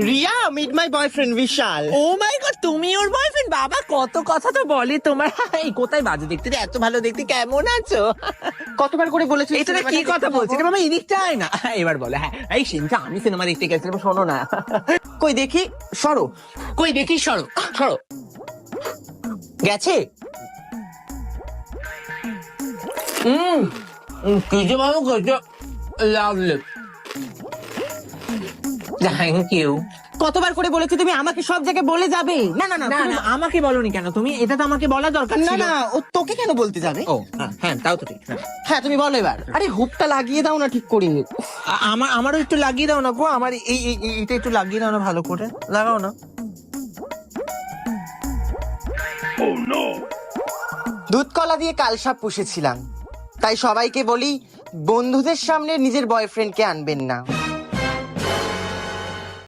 Riya, meet my boyfriend Vishal. Oh my god, তুমি ওর boyfriend? বাবা, কত কথা তো বলে তোমার। এই কোথায় বাজে দেখতে রে, এত ভালো দেখতে, কেমন আছো? কতবার করে বলেছি এটা না, কি কথা বলছি রে বাবা, এদিকটা আয় না। এবার বলে, হ্যাঁ এই সিনটা আমি সিনেমা দেখতে গেছিলাম, শোনো না। কই দেখি, সরো। কই দেখি, সরো সরো। গেছে? কি যে ভালো করছো, লাভলি, থ্যাংক ইউ। কতবার করে বলেছি তুমি আমাকে সব জায়গায় বলে যাবে। না না না না না, আমাকে বলনি কেন তুমি? এটা তো আমাকে বলা দরকার না ছিল। না, ও তোকে কেন বলতে যাবে? ও হ্যাঁ, তাও তো ঠিক। হ্যাঁ তুমি বলো এবার। আরে হুকটা লাগিয়ে দাও না ঠিক করে। আমারও একটু লাগিয়ে দাও না গো, আমার এটা একটু লাগিয়ে দাও না, ভালো করে লাগাও না। দুধ কলা দিয়ে কালসাপ পুষেছিলাম, তাই সবাইকে বলি বন্ধুদের সামনে নিজের বয়ফ্রেন্ডকে আনবেন না।